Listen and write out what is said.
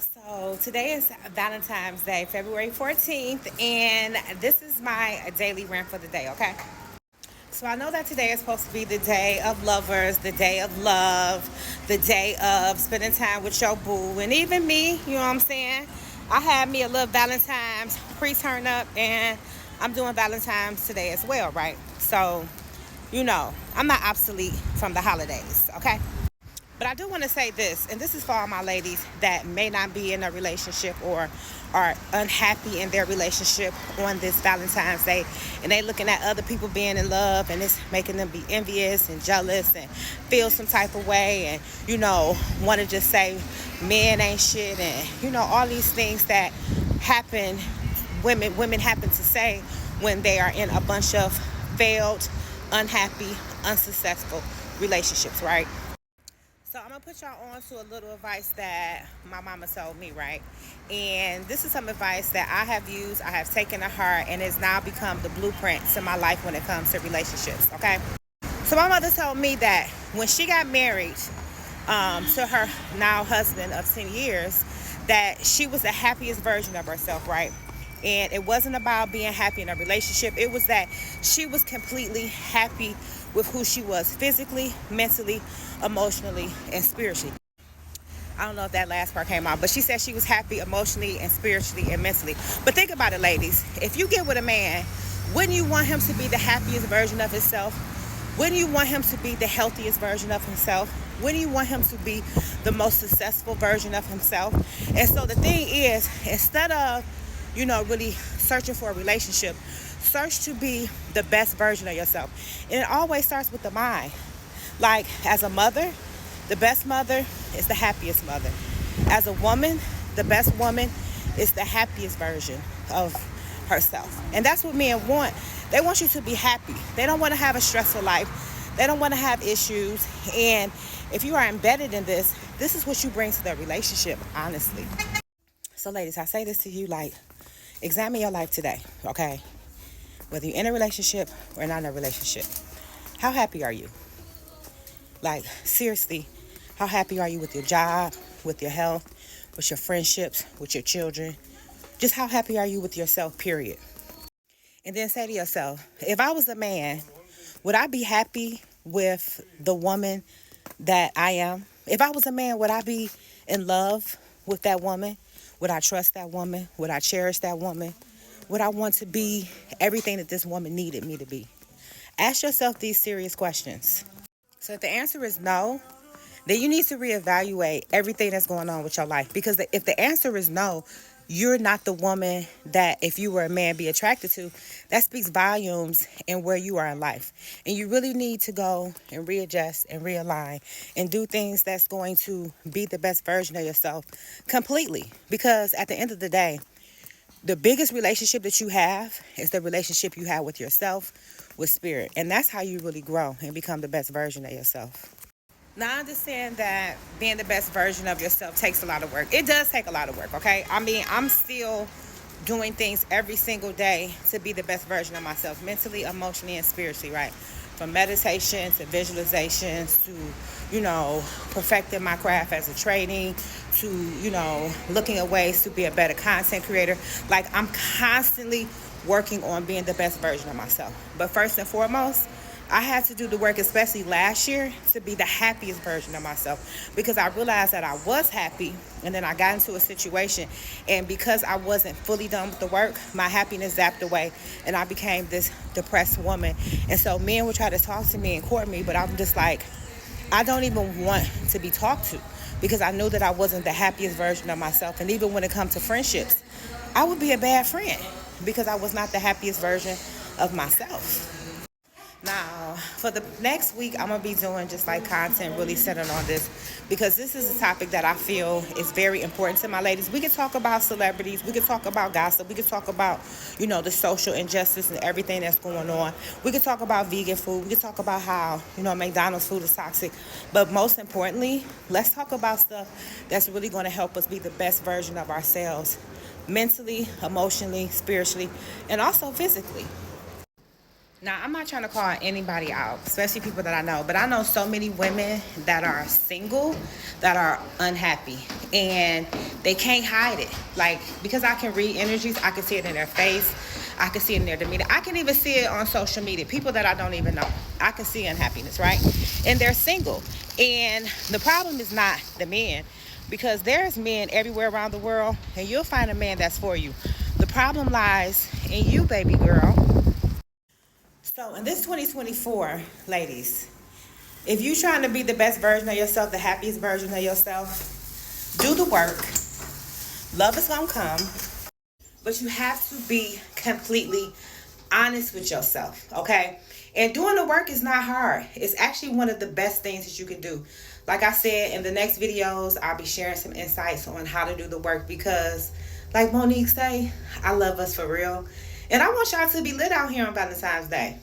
So today is Valentine's Day, February 14th, and this is my daily rant for the day, okay? So I know that today is supposed to be the day of lovers, the day of love, the day of spending time with your boo, and even me, you know what I'm saying? I had me a little Valentine's pre-turn up, and I'm doing Valentine's today as well, right? So, I'm not obsolete from the holidays, okay? But I do want to say this, and this is for all my ladies that may not be in a relationship or are unhappy in their relationship on this Valentine's Day, and they looking at other people being in love, and it's making them be envious and jealous and feel some type of way, and want to just say men ain't shit, and all these things that happen. Women happen to say when they are in a bunch of failed, unhappy, unsuccessful relationships, right? So I'm gonna put y'all on to a little advice that my mama told me, right? And this is some advice that I have used, I have taken to heart, and it's now become the blueprint to my life when it comes to relationships, okay? So my mother told me that when she got married to her now husband of 10 years, that she was the happiest version of herself, right? And it wasn't about being happy in a relationship. It was that she was completely happy with who she was physically, mentally, emotionally, and spiritually. I don't know if that last part came out, but she said she was happy emotionally and spiritually and mentally. But think about it, ladies. If you get with a man, wouldn't you want him to be the happiest version of himself? Wouldn't you want him to be the healthiest version of himself? Wouldn't you want him to be the most successful version of himself? And so the thing is, instead of, really searching for a relationship, search to be the best version of yourself. And it always starts with the mind. Like, as a mother, the best mother is the happiest mother. As a woman, the best woman is the happiest version of herself. And that's what men want. They want you to be happy. They don't want to have a stressful life. They don't want to have issues. And if you are embedded in this, this is what you bring to the relationship, honestly. So, ladies, I say this to you, like, examine your life today, okay? Whether you're in a relationship or not in a relationship. How happy are you? Like, seriously, how happy are you with your job, with your health, with your friendships, with your children? Just how happy are you with yourself, period? And then say to yourself, if I was a man, would I be happy with the woman that I am? If I was a man, would I be in love with that woman? Would I trust that woman? Would I cherish that woman? Would I want to be everything that this woman needed me to be? Ask yourself these serious questions. So if the answer is no, then you need to reevaluate everything that's going on with your life. Because if the answer is no, you're not the woman that, if you were a man, be attracted to. That speaks volumes in where you are in life. And you really need to go and readjust and realign and do things that's going to be the best version of yourself completely. Because at the end of the day, the biggest relationship that you have is the relationship you have with yourself, with spirit. And that's how you really grow and become the best version of yourself. Now, I understand that being the best version of yourself takes a lot of work. It does take a lot of work, okay? I mean, I'm still doing things every single day to be the best version of myself, mentally, emotionally, and spiritually, right? From meditation to visualizations to, perfecting my craft as a training to, looking at ways to be a better content creator. Like, I'm constantly working on being the best version of myself. But first and foremost, I had to do the work, especially last year, to be the happiest version of myself, because I realized that I was happy, and then I got into a situation, and because I wasn't fully done with the work, my happiness zapped away, and I became this depressed woman. And so men would try to talk to me and court me, but I'm just like, I don't even want to be talked to, because I knew that I wasn't the happiest version of myself. And even when it comes to friendships, I would be a bad friend because I was not the happiest version of myself. Now, for the next week, I'm going to be doing just like content really centered on this, because this is a topic that I feel is very important to my ladies. We can talk about celebrities. We can talk about gossip. We can talk about, the social injustice and everything that's going on. We can talk about vegan food. We can talk about how, McDonald's food is toxic. But most importantly, let's talk about stuff that's really going to help us be the best version of ourselves, mentally, emotionally, spiritually, and also physically. Now, I'm not trying to call anybody out, especially people that I know, but I know so many women that are single that are unhappy and they can't hide it. Like, because I can read energies, I can see it in their face, I can see it in their demeanor, I can even see it on social media. People that I don't even know, I can see unhappiness, right? And they're single. And the problem is not the men, because there's men everywhere around the world, and you'll find a man that's for you. The problem lies in you, baby girl. So in this 2024, ladies, if you're trying to be the best version of yourself, the happiest version of yourself, do the work. Love is gonna come, but you have to be completely honest with yourself, okay? And doing the work is not hard. It's actually one of the best things that you can do. Like I said, in the next videos, I'll be sharing some insights on how to do the work because, like Monique say, I love us for real. And I want y'all to be lit out here on Valentine's Day.